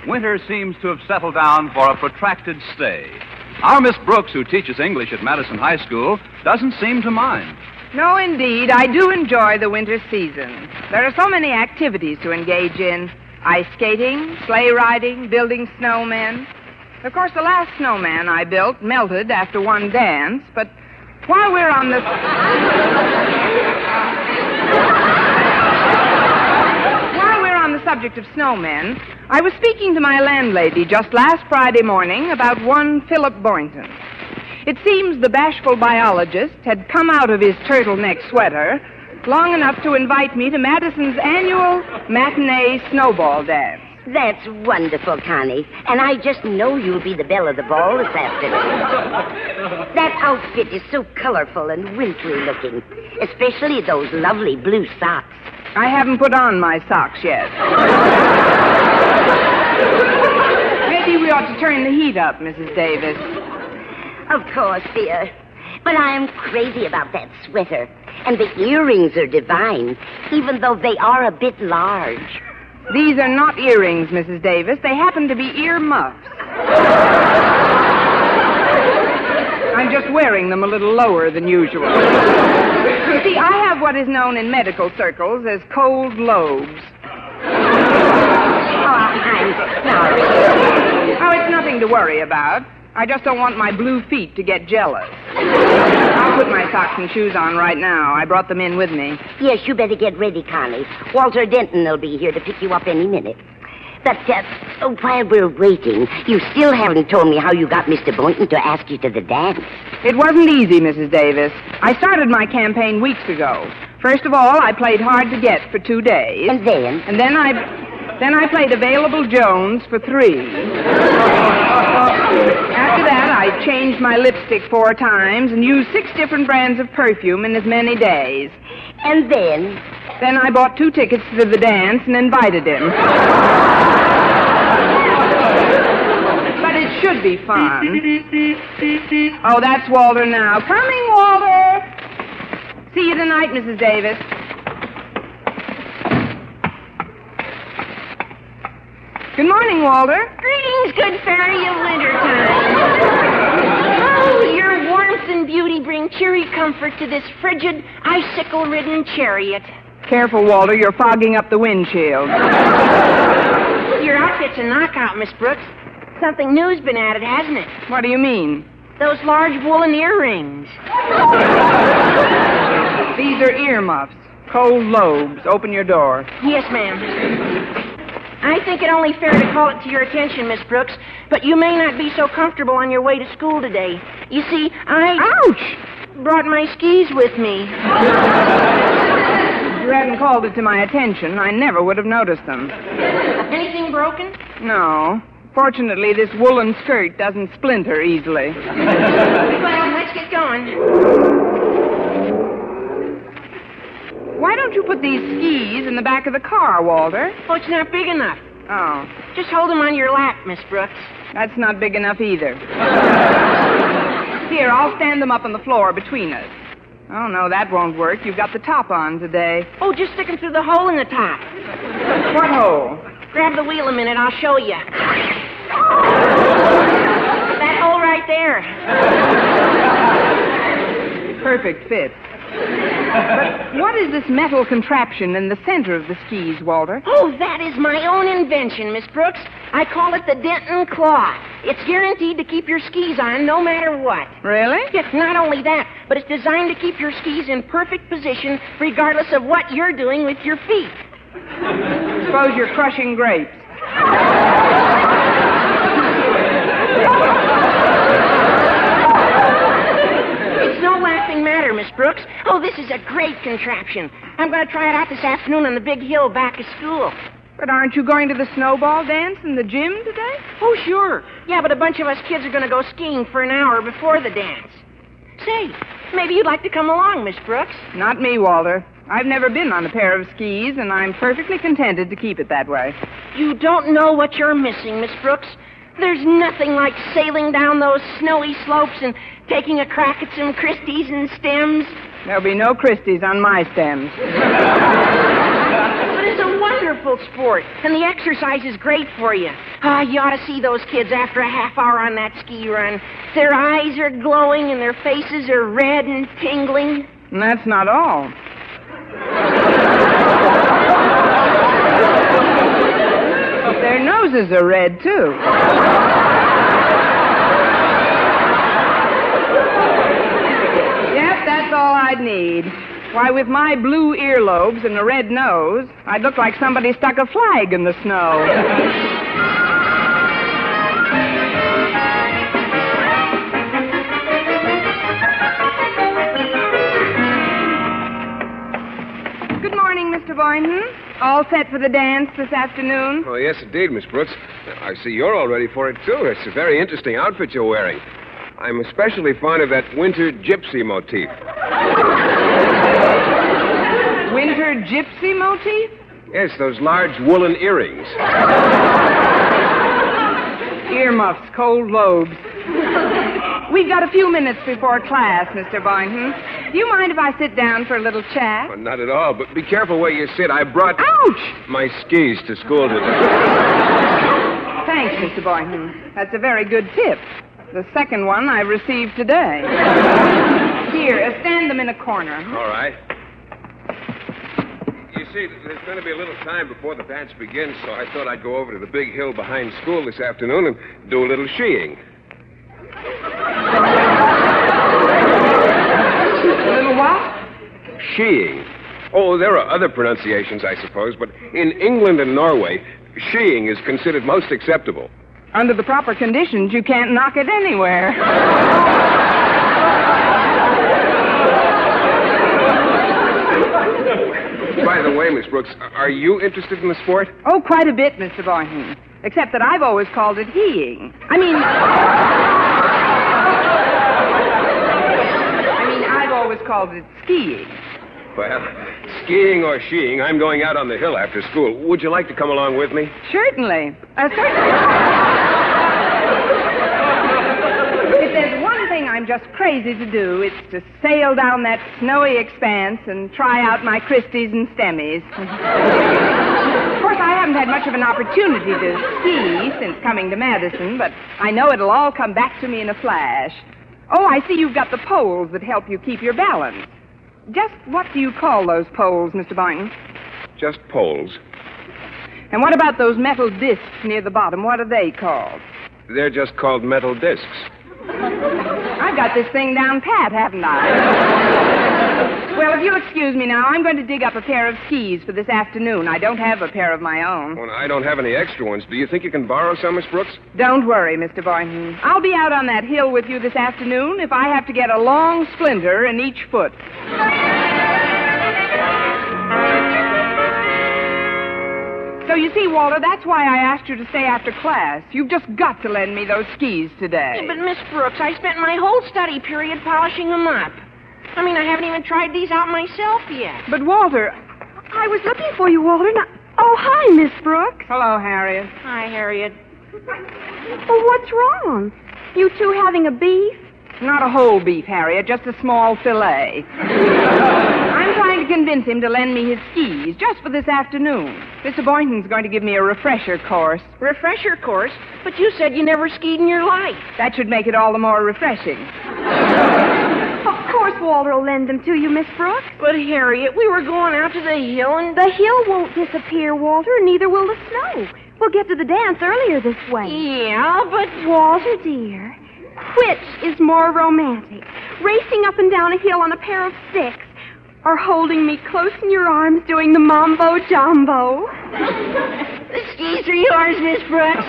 winter seems to have settled down for a protracted stay. Our Miss Brooks, who teaches English at Madison High School, doesn't seem to mind. No, indeed. I do enjoy the winter season. There are so many activities to engage in. Ice skating, sleigh riding, building snowmen. Of course, the last snowman I built melted after one dance, but while we're on the... While we're on the subject of snowmen, I was speaking to my landlady just last Friday morning about one Philip Boynton. It seems the bashful biologist had come out of his turtleneck sweater long enough to invite me to Madison's annual matinee snowball dance. That's wonderful, Connie. And I just know you'll be the belle of the ball this afternoon. That outfit is so colorful and wintry looking, especially those lovely blue socks. I haven't put on my socks yet. Maybe we ought to turn the heat up, Mrs. Davis. Of course, dear. But I am crazy about that sweater. And the earrings are divine, even though they are a bit large. These are not earrings, Mrs. Davis. They happen to be ear muffs. I'm just wearing them a little lower than usual. You see, I have what is known in medical circles as cold lobes. Oh, I'm sorry. Oh, it's nothing to worry about. I just don't want my blue feet to get jealous. I'll put my socks and shoes on right now. I brought them in with me. Yes, you better get ready, Connie. Walter Denton will be here to pick you up any minute. But while we're waiting, you still haven't told me how you got Mr. Boynton to ask you to the dance. It wasn't easy, Mrs. Davis. I started my campaign weeks ago. First of all, I played hard to get for 2 days. And then? And then I played Available Jones for 3. After that, I changed my lipstick 4 times and used 6 different brands of perfume in as many days. And then? Then I bought 2 tickets to the dance and invited him. But it should be fun. Oh, that's Walter now. Coming, Walter! See you tonight, Mrs. Davis. Good morning, Walter. Greetings, good fairy of wintertime. Oh, your warmth and beauty bring cheery comfort to this frigid, icicle-ridden chariot. Careful, Walter. You're fogging up the windshield. Your outfit's a knockout, Miss Brooks. Something new's been added, hasn't it? What do you mean? Those large woolen earrings. These are earmuffs. Cold lobes. Open your door. Yes, ma'am. I think it only fair to call it to your attention, Miss Brooks, but you may not be so comfortable on your way to school today. You see, Ouch! brought my skis with me. If you hadn't called it to my attention, I never would have noticed them. Anything broken? No. Fortunately, this woolen skirt doesn't splinter easily. Well, let's get going. Why don't you put these skis in the back of the car, Walter? Oh, it's not big enough. Oh, Just hold them on your lap, Miss Brooks. that's not big enough either. Here, I'll stand them up on the floor between us. Oh, no, that won't work. You've got the top on today. Oh, just stick them through the hole in the top. What hole? Grab the wheel a minute, I'll show you. That hole right there. Perfect fit. But what is this metal contraption in the center of the skis, Walter? Oh, that is my own invention, Miss Brooks. I call it the Denton Claw. It's guaranteed to keep your skis on no matter what. Really? Yes, not only that, but it's designed to keep your skis in perfect position regardless of what you're doing with your feet. Suppose you're crushing grapes. It's no laughing matter, Miss Brooks. Oh, this is a great contraption. I'm going to try it out this afternoon on the big hill back of school. But aren't you going to the snowball dance in the gym today? Oh, sure. Yeah, but a bunch of us kids are going to go skiing for an hour before the dance. Say, maybe you'd like to come along, Miss Brooks. Not me, Walter. I've never been on a pair of skis, and I'm perfectly contented to keep it that way. You don't know what you're missing, Miss Brooks. There's nothing like sailing down those snowy slopes and taking a crack at some Christies and stems. There'll be no Christies on my stems. But it's a wonderful wonderful sport, and the exercise is great for you. You ought to see those kids after a half hour on that ski run. Their eyes are glowing, and their faces are red and tingling. And that's not all. Their noses are red, too. Yep, that's all I'd need. Why, with my blue earlobes and a red nose, I'd look like somebody stuck a flag in the snow. Good morning, Mr. Boynton. All set for the dance this afternoon? Oh, yes, indeed, Miss Brooks. I see you're all ready for it, too. It's a very interesting outfit you're wearing. I'm especially fond of that winter gypsy motif. Winter gypsy motif? Yes, those large woolen earrings. Earmuffs, cold lobes. We've got a few minutes before class, Mr. Boynton. Do you mind if I sit down for a little chat? Well, not at all, but be careful where you sit. I brought... Ouch! My skis to school today. Thanks, Mr. Boynton. That's a very good tip. The second one I received today. Here, stand them in a corner. All right. You see, there's going to be a little time before the dance begins, so I thought I'd go over to the big hill behind school this afternoon and do a little skiing. A little what? Skiing. Oh, there are other pronunciations, I suppose, but in England and Norway, skiing is considered most acceptable. Under the proper conditions, you can't knock it anywhere. By the way, Miss Brooks, are you interested in the sport? Oh, quite a bit, Mr. Boynton. Except that I've always called it heeing. I've always called it skiing. Well, skiing or skiing, I'm going out on the hill after school. Would you like to come along with me? Certainly. Certainly. If there's one thing I'm just crazy to do, it's to sail down that snowy expanse and try out my Christies and Stemmies. Of course, I haven't had much of an opportunity to ski since coming to Madison, but I know it'll all come back to me in a flash. Oh, I see you've got the poles that help you keep your balance. Just what do you call those poles, Mr. Boynton? Just poles. And what about those metal discs near the bottom? What are they called? They're just called metal discs. I've got this thing down pat, haven't I? Well, if you'll excuse me now, I'm going to dig up a pair of skis for this afternoon. I don't have a pair of my own. Well, I don't have any extra ones. Do you think you can borrow some, Miss Brooks? Don't worry, Mr. Boynton. I'll be out on that hill with you this afternoon if I have to get a long splinter in each foot. So you see, Walter, that's why I asked you to stay after class. You've just got to lend me those skis today. Yeah, but, Miss Brooks, I spent my whole study period polishing them up. I haven't even tried these out myself yet. But, Walter... I was looking for you, Walter. Oh, hi, Miss Brooks. Hello, Harriet. Hi, Harriet. Well, what's wrong? You two having a beef? Not a whole beef, Harriet, just a small fillet. I'm trying to convince him to lend me his skis just for this afternoon. Mr. Boynton's going to give me a refresher course. Refresher course? But you said you never skied in your life. That should make it all the more refreshing. Of course Walter will lend them to you, Miss Brooks. But, Harriet, we were going out to the hill and... The hill won't disappear, Walter, neither will the snow. We'll get to the dance earlier this way. Yeah, but... Walter, dear, which is more romantic? Racing up and down a hill on a pair of sticks, or holding me close in your arms doing the mambo-jumbo? The skis are yours, Miss Brooks.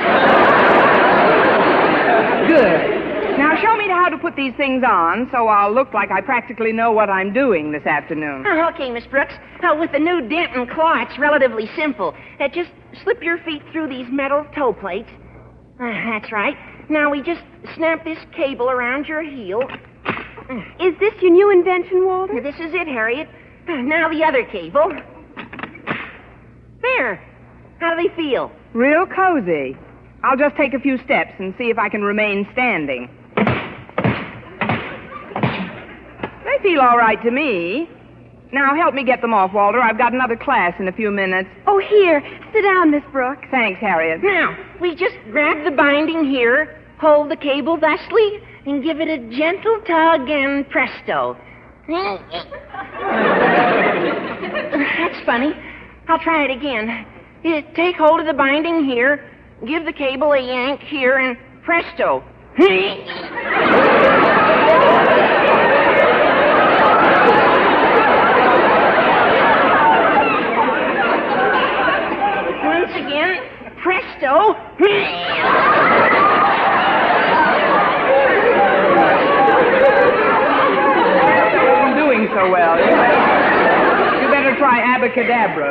Good. Now show me how to put these things on so I'll look like I practically know what I'm doing this afternoon. Okay, Miss Brooks. With the new dent and claw, it's relatively simple. Just slip your feet through these metal toe plates. That's right. Now we just snap this cable around your heel. Is this your new invention, Walter? This is it, Harriet. Now the other cable. There. How do they feel? Real cozy. I'll just take a few steps and see if I can remain standing. They feel all right to me. Now, help me get them off, Walter. I've got another class in a few minutes. Oh, here. Sit down, Miss Brooks. Thanks, Harriet. Now, we just grab the binding here, hold the cable thusly, and give it a gentle tug, and presto. That's funny. I'll try it again. You take hold of the binding here, give the cable a yank here, and presto. Once again, presto. I'm doing so well. You better try abracadabra.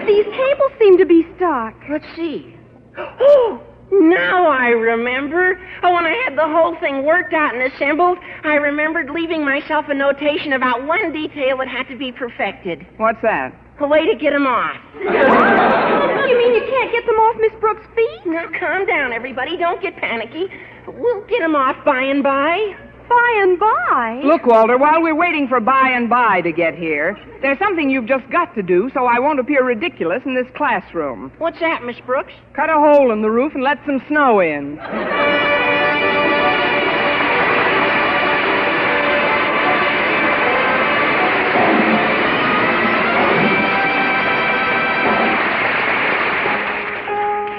These cables seem to be stuck. Let's see. Oh, now I remember. Oh, when I had the whole thing worked out and assembled, I remembered leaving myself a notation about one detail that had to be perfected. What's that? A way to get them off. You mean you can't get them off Miss Brooks' feet? Now, calm down, everybody. Don't get panicky. We'll get them off by and by. By and by? Look, Walter, while we're waiting for by and by to get here, there's something you've just got to do so I won't appear ridiculous in this classroom. What's that, Miss Brooks? Cut a hole in the roof and let some snow in.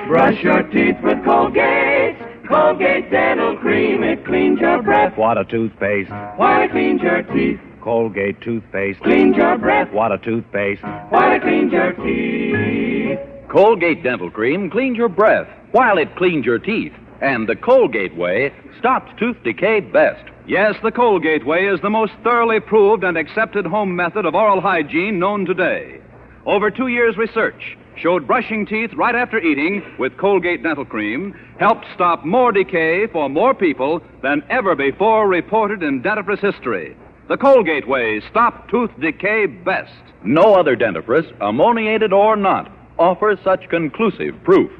Brush your teeth with Colgate. Colgate Dental Cream. It cleans your breath. What a toothpaste. While it cleans your teeth. Colgate toothpaste. Cleans your breath. What a toothpaste. While it cleans your teeth. Colgate Dental Cream cleans your breath while it cleans your teeth. And the Colgate way stops tooth decay best. Yes, the Colgate way is the most thoroughly proved and accepted home method of oral hygiene known today. Over 2 years' research showed brushing teeth right after eating with Colgate Dental Cream helped stop more decay for more people than ever before reported in dentifrice history. The Colgate way stopped tooth decay best. No other dentifrice, ammoniated or not, offers such conclusive proof.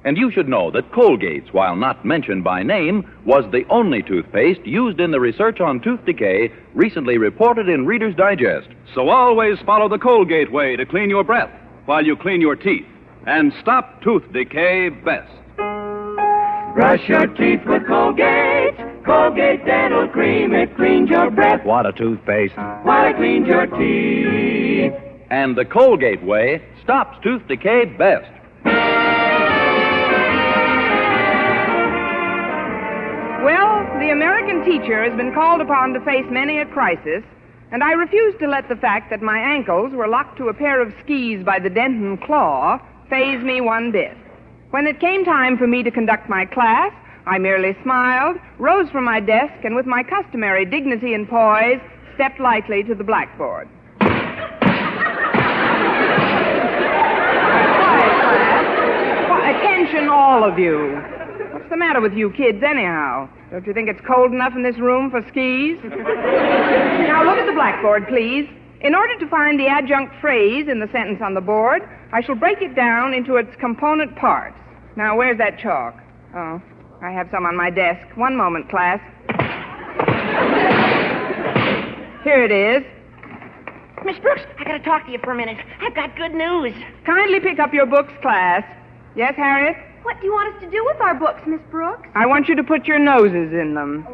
And you should know that Colgate's, while not mentioned by name, was the only toothpaste used in the research on tooth decay recently reported in Reader's Digest. So always follow the Colgate way to clean your breath while you clean your teeth and stop tooth decay best. Brush your teeth with Colgate. Colgate Dental Cream. It cleans your breath. What a toothpaste. While it cleans your teeth. And the Colgate way stops tooth decay best. Well, the American teacher has been called upon to face many a crisis, and I refused to let the fact that my ankles were locked to a pair of skis by the Denton claw faze me one bit. When it came time for me to conduct my class, I merely smiled, rose from my desk, and with my customary dignity and poise, stepped lightly to the blackboard. Attention, all of you. What's the matter with you kids, anyhow? Don't you think it's cold enough in this room for skis? Now, look at the blackboard, please. In order to find the adjunct phrase in the sentence on the board, I shall break it down into its component parts. Now, where's that chalk? Oh, I have some on my desk. One moment, class. Here it is. Miss Brooks, I gotta talk to you for a minute. I've got good news. Kindly pick up your books, class. Yes, Harriet? What do you want us to do with our books, Miss Brooks? I want you to put your noses in them.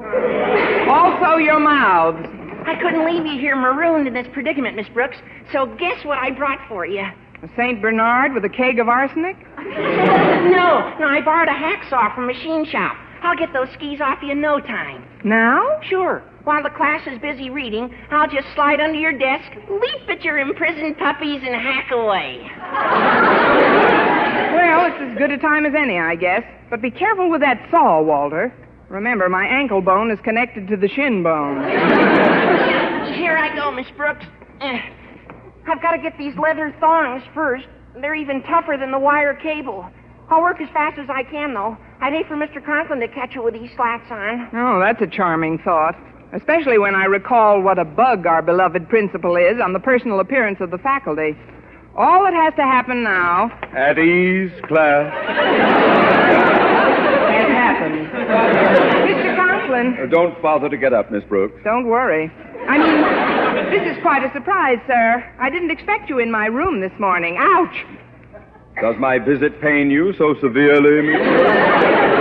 Also your mouths. I couldn't leave you here marooned in this predicament, Miss Brooks, so guess what I brought for you? A St. Bernard with a keg of arsenic? No, I borrowed a hacksaw from a machine shop. I'll get those skis off you in no time. Now? Sure. While the class is busy reading, I'll just slide under your desk, leap at your imprisoned puppies, and hack away. Well, it's as good a time as any, I guess. But be careful with that saw, Walter. Remember, my ankle bone is connected to the shin bone. Here I go, Miss Brooks. I've got to get these leather thongs first. They're even tougher than the wire cable. I'll work as fast as I can, though. I'd hate for Mr. Conklin to catch you with these slacks on. Oh, that's a charming thought. Especially when I recall what a bug our beloved principal is on the personal appearance of the faculty. All that has to happen now... At ease, class. Has happened. Mr. Conklin... Don't bother to get up, Miss Brooks. Don't worry. I mean, This is quite a surprise, sir. I didn't expect you in my room this morning. Ouch! Does my visit pain you so severely, Miss Brooks?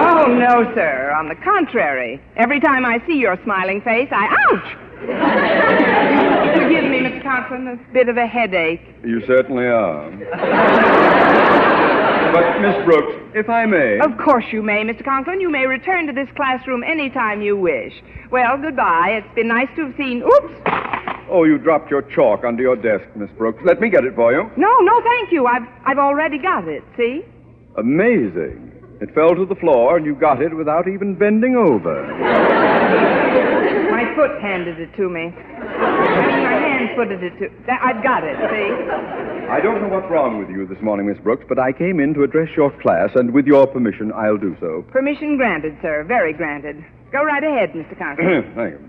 Oh, no, sir. On the contrary. Every time I see your smiling face, ouch! Forgive me, Mr. Conklin, a bit of a headache. You certainly are. But, Miss Brooks, if I may... Of course you may, Mr. Conklin. You may return to this classroom any time you wish. Well, goodbye. It's been nice to have seen... Oops! Oh, you dropped your chalk under your desk, Miss Brooks. Let me get it for you. No, thank you. I've already got it, see? Amazing. It fell to the floor, and you got it without even bending over. My foot handed it to me. My hand footed it to... I've got it, see? I don't know what's wrong with you this morning, Miss Brooks, but I came in to address your class, and with your permission, I'll do so. Permission granted, sir. Very granted. Go right ahead, Mr. Conklin. Thank you.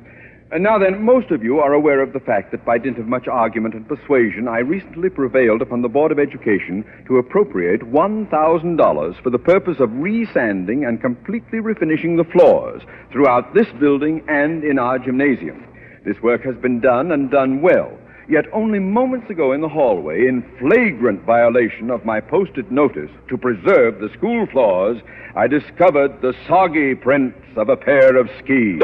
And now then, most of you are aware of the fact that by dint of much argument and persuasion, I recently prevailed upon the Board of Education to appropriate $1,000 for the purpose of resanding and completely refinishing the floors throughout this building and in our gymnasium. This work has been done and done well. Yet only moments ago in the hallway, in flagrant violation of my posted notice to preserve the school floors, I discovered the soggy prints of a pair of skis.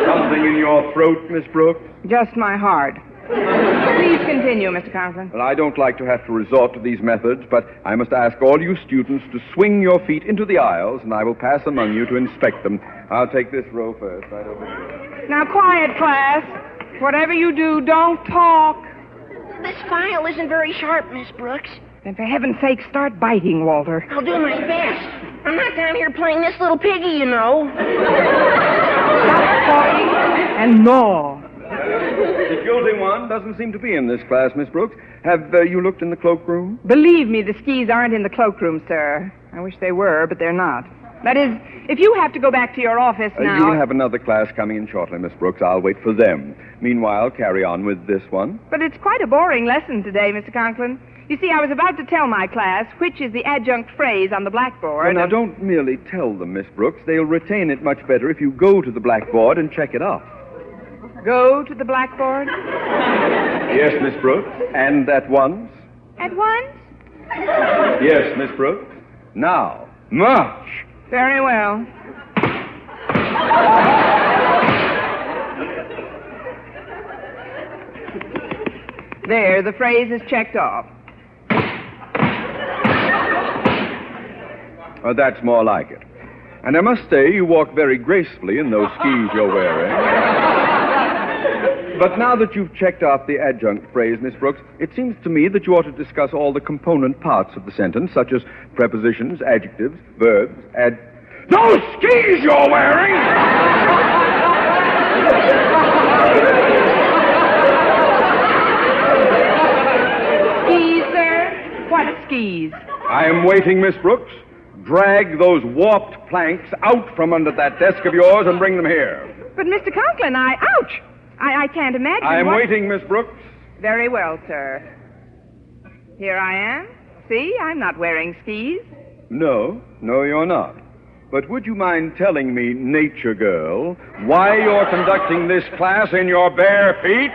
Something in your throat, Miss Brooks? Just my heart. Please continue, Mr. Conklin. Well, I don't like to have to resort to these methods, but I must ask all you students to swing your feet into the aisles, and I will pass among you to inspect them. I'll take this row first, right over here. Now, quiet, class. Whatever you do, don't talk. This file isn't very sharp, Miss Brooks. Then for heaven's sake, start biting, Walter. I'll do my best. I'm not down here playing this little piggy, you know. Stop talking and gnaw. The guilty one doesn't seem to be in this class, Miss Brooks. Have you looked in the cloakroom? Believe me, the skis aren't in the cloakroom, sir. I wish they were, but they're not. That is, if you have to go back to your office now... You'll have another class coming in shortly, Miss Brooks. I'll wait for them. Meanwhile, carry on with this one. But it's quite a boring lesson today, Mr. Conklin. You see, I was about to tell my class which is the adjunct phrase on the blackboard. Well, now, don't merely tell them, Miss Brooks. They'll retain it much better if you go to the blackboard and check it out. Go to the blackboard? Yes, Miss Brooks. And at once? At once? Yes, Miss Brooks. Now, march! Very well. There, the phrase is checked off. That's more like it. And I must say, you walk very gracefully in those skis you're wearing. But now that you've checked off the adjunct phrase, Miss Brooks, it seems to me that you ought to discuss all the component parts of the sentence, such as prepositions, adjectives, verbs, Those skis you're wearing! Skis, sir? What skis? I am waiting, Miss Brooks. Drag those warped planks out from under that desk of yours and bring them here. But, Mr. Conklin, ouch! I can't imagine I am waiting, Miss Brooks. Very well, sir. Here I am. See, I'm not wearing skis. No, you're not. But would you mind telling me, nature girl, why you're conducting this class in your bare feet?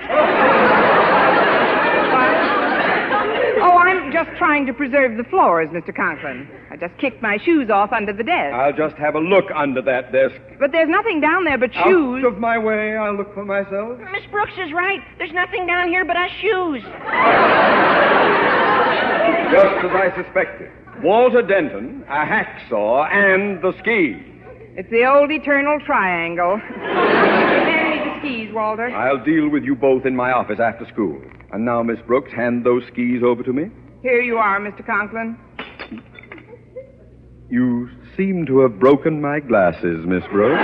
Oh, I'm just trying to preserve the floors, Mr. Conklin. I just kicked my shoes off under the desk. I'll just have a look under that desk. But there's nothing down there but shoes. Out of my way, I'll look for myself. Miss Brooks is right. There's nothing down here but us shoes. Just as I suspected. Walter Denton, a hacksaw, and the skis. It's the old eternal triangle. Hand me the skis, Walter. I'll deal with you both in my office after school. And now, Miss Brooks, hand those skis over to me. Here you are, Mr. Conklin. You seem to have broken my glasses, Miss Brooks.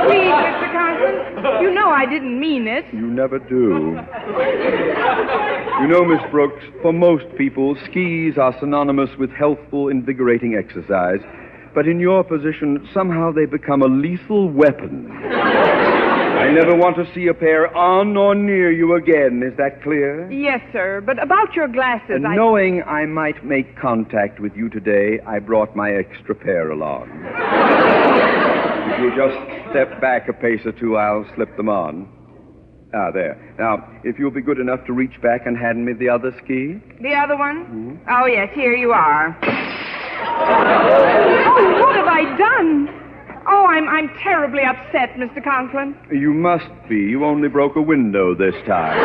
Please, Mr. Conklin. You know I didn't mean it. You never do. You know, Miss Brooks, for most people, skis are synonymous with healthful, invigorating exercise. But in your position, somehow they become a lethal weapon. I never want to see a pair on or near you again. Is that clear? Yes, sir. But about your glasses, Knowing I might make contact with you today, I brought my extra pair along. If you'll just step back a pace or two, I'll slip them on. Ah, there. Now, if you'll be good enough to reach back and hand me the other ski. The other one? Oh, yes, here you are. Oh, what have I done? Oh, I'm terribly upset, Mr. Conklin. You must be. You only broke a window this time.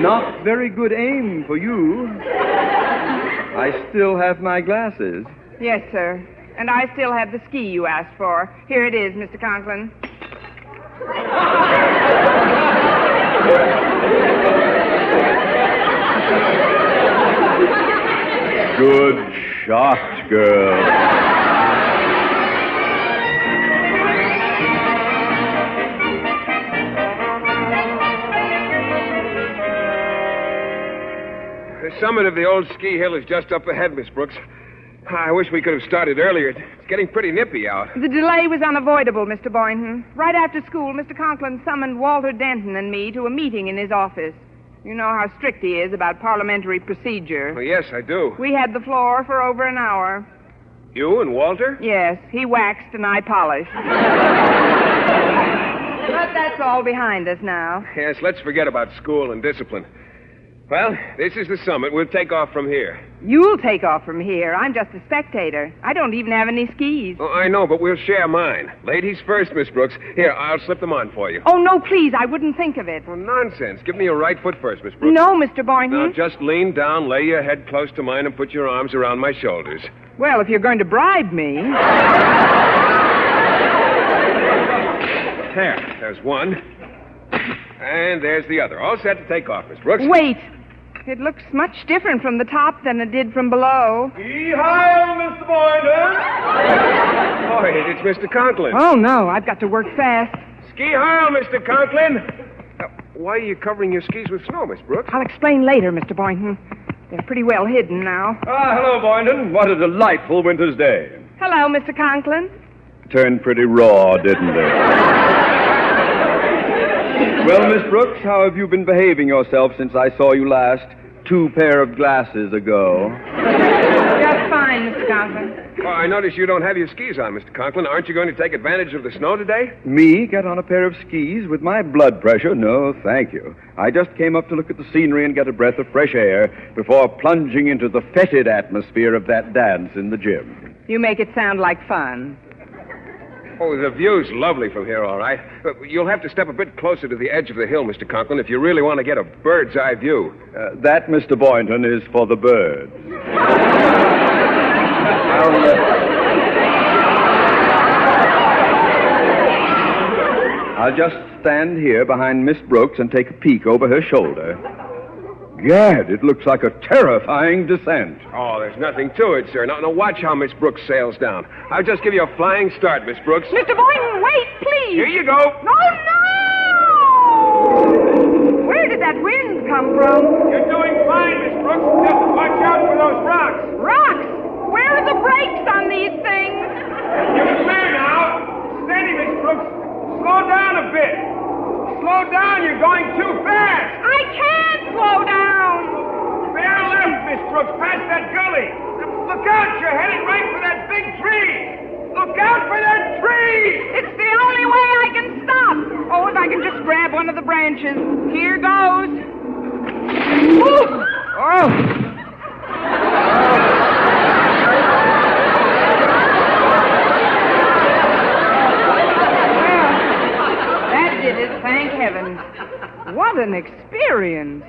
Not very good aim for you. I still have my glasses. Yes, sir. And I still have the ski you asked for. Here it is, Mr. Conklin. Good shot, girl. The summit of the old ski hill is just up ahead, Miss Brooks. I wish we could have started earlier. It's getting pretty nippy out. The delay was unavoidable, Mr. Boynton. Right after school, Mr. Conklin summoned Walter Denton and me to a meeting in his office. You know how strict he is about parliamentary procedure. Well, yes, I do. We had the floor for over an hour. You and Walter? Yes, he waxed and I polished. But that's all behind us now. Yes, let's forget about school and discipline. Well, this is the summit. We'll take off from here. You'll take off from here. I'm just a spectator. I don't even have any skis. Oh, I know, but we'll share mine. Ladies first, Miss Brooks. Here, I'll slip them on for you. Oh, no, please. I wouldn't think of it. Oh, nonsense. Give me your right foot first, Miss Brooks. No, Mr. Boynton. Now, just lean down, lay your head close to mine, and put your arms around my shoulders. Well, if you're going to bribe me. There's one. And there's the other. All set to take off, Miss Brooks. Wait. It looks much different from the top than it did from below. Hi, Mr. Boynton. Oh, it's Mr. Conklin. Oh, no. I've got to work fast. Ski hi, Mr. Conklin. Why are you covering your skis with snow, Miss Brooks? I'll explain later, Mr. Boynton. They're pretty well hidden now. Hello, Boynton. What a delightful winter's day. Hello, Mr. Conklin. Turned pretty raw, didn't it? Well, Miss Brooks, how have you been behaving yourself since I saw you last 2 pair of glasses ago? Just fine, Mr. Conklin. Oh, I notice you don't have your skis on, Mr. Conklin. Aren't you going to take advantage of the snow today? Me get on a pair of skis with my blood pressure? No, thank you. I just came up to look at the scenery and get a breath of fresh air before plunging into the fetid atmosphere of that dance in the gym. You make it sound like fun. Oh, the view's lovely from here, all right. But you'll have to step a bit closer to the edge of the hill, Mr. Conklin, if you really want to get a bird's eye view. That, Mr. Boynton, is for the birds. I'll just stand here behind Miss Brooks and take a peek over her shoulder. Gad, it looks like a terrifying descent. Oh, there's nothing to it, sir. Now, watch how Miss Brooks sails down. I'll just give you a flying start, Miss Brooks. Mr. Boynton, wait, please. Here you go. No! Where did that wind come from? You're doing fine, Miss Brooks. Just watch out for those rocks. Rocks? Where are the brakes on these things? You're clear now. Steady, Miss Brooks. Slow down a bit. Slow down. You're going too fast. I can't slow down. Bear left, Miss Brooks, past that gully. Look out. You're headed right for that big tree. Look out for that tree. It's the only way I can stop. Oh, if I can just grab one of the branches. Here goes. Woo! Oh. Thank heaven. What an experience.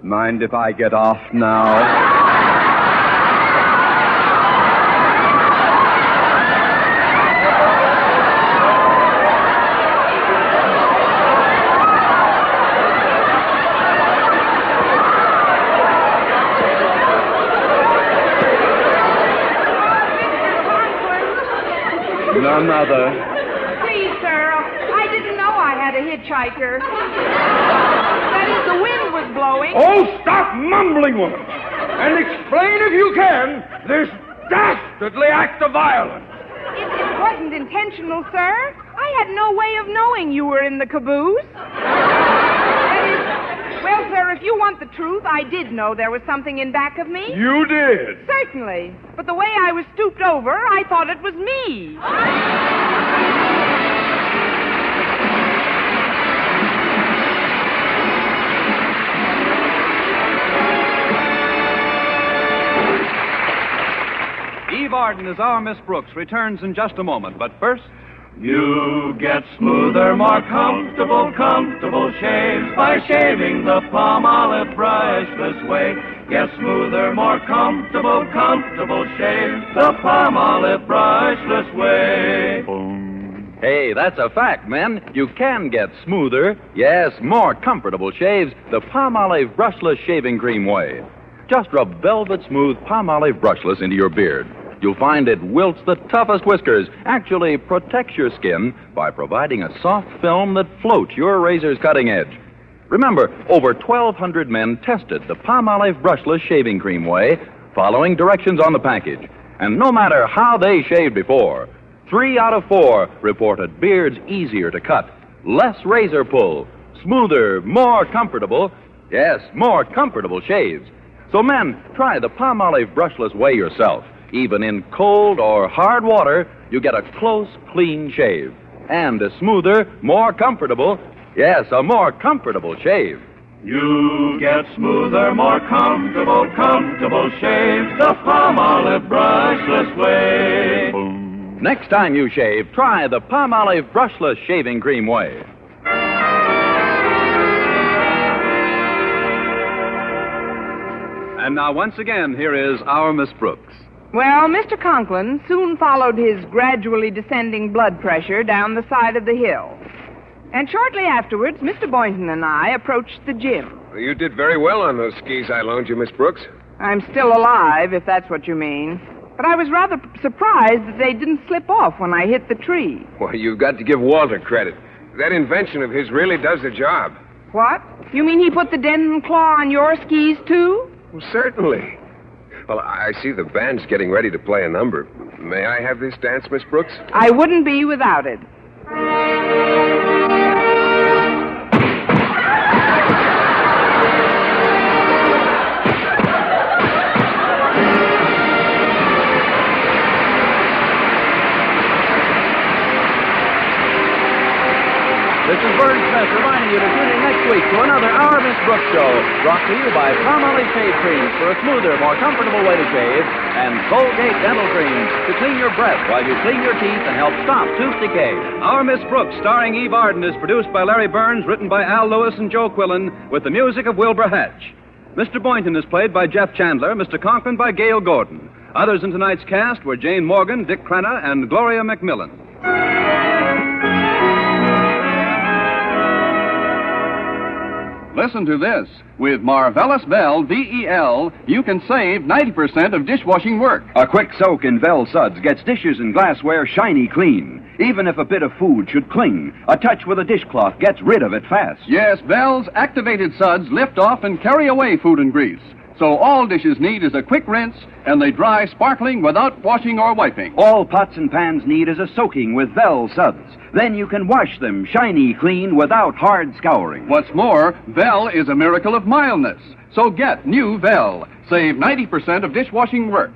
Mind if I get off now? None other. A hitchhiker. That is, the wind was blowing. Oh, stop mumbling, woman. And explain, if you can, this dastardly act of violence. It wasn't intentional, sir. I had no way of knowing you were in the caboose. That is, Well, sir, if you want the truth, I did know there was something in back of me. You did? Certainly. But the way I was stooped over, I thought it was me. Eve Arden as our Miss Brooks returns in just a moment, but first... You get smoother, more comfortable shaves by shaving the Palmolive brushless way. Get smoother, more comfortable shaves the Palmolive brushless way. Hey, that's a fact, men. You can get smoother, yes, more comfortable shaves the Palmolive brushless shaving cream way. Just rub velvet smooth Palmolive brushless into your beard. You'll find it wilts the toughest whiskers, actually protects your skin by providing a soft film that floats your razor's cutting edge. Remember, over 1,200 men tested the Palmolive brushless shaving cream way, following directions on the package. And no matter how they shaved before, 3 out of 4 reported beards easier to cut, less razor pull, smoother, more comfortable, yes, more comfortable shaves. So men, try the Palmolive brushless way yourself. Even in cold or hard water, you get a close, clean shave. And a smoother, more comfortable, yes, a more comfortable shave. You get smoother, more comfortable shaves the Palmolive brushless way. Next time you shave, try the Palmolive brushless shaving cream way. And now, once again, here is our Miss Brooks. Well, Mr. Conklin soon followed his gradually descending blood pressure down the side of the hill. And shortly afterwards, Mr. Boynton and I approached the gym. You did very well on those skis I loaned you, Miss Brooks. I'm still alive, if that's what you mean. But I was rather surprised that they didn't slip off when I hit the tree. Well, you've got to give Walter credit. That invention of his really does the job. What? You mean he put the dent and claw on your skis, too? Well, certainly. Well, I see the band's getting ready to play a number. May I have this dance, Miss Brooks? I wouldn't be without it. This is Vern Smith reminding you to tune in next week to another Our Miss Brooks show, brought to you by Palmolive Shave Creams for a smoother, more comfortable way to shave, and Colgate Dental Creams to clean your breath while you clean your teeth and help stop tooth decay. Our Miss Brooks, starring Eve Arden, is produced by Larry Burns, written by Al Lewis and Joe Quillen, with the music of Wilbur Hatch. Mr. Boynton is played by Jeff Chandler, Mr. Conklin by Gail Gordon. Others in tonight's cast were Jane Morgan, Dick Crenna, and Gloria McMillan. Listen to this. With Marvelous Vel, V-E-L, you can save 90% of dishwashing work. A quick soak in Vel suds gets dishes and glassware shiny clean. Even if a bit of food should cling, a touch with a dishcloth gets rid of it fast. Yes, Vel's activated suds lift off and carry away food and grease. So all dishes need is a quick rinse, and they dry sparkling without washing or wiping. All pots and pans need is a soaking with Vel suds. Then you can wash them shiny clean without hard scouring. What's more, Vel is a miracle of mildness. So get new Vel. Save 90% of dishwashing work.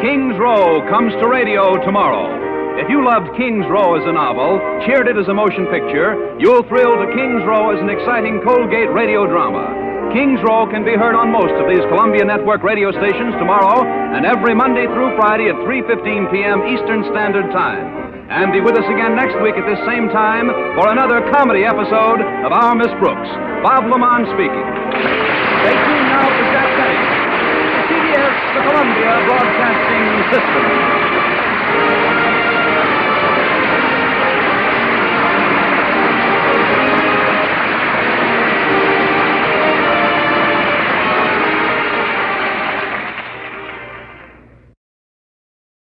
King's Row comes to radio tomorrow. If you loved King's Row as a novel, cheered it as a motion picture, you'll thrill to King's Row as an exciting Colgate radio drama. King's Row can be heard on most of these Columbia Network radio stations tomorrow and every Monday through Friday at 3:15 p.m. Eastern Standard Time. And be with us again next week at this same time for another comedy episode of Our Miss Brooks. Bob Lamont speaking. Stay tuned now for Jack Benny. CBS, the Columbia Broadcasting System.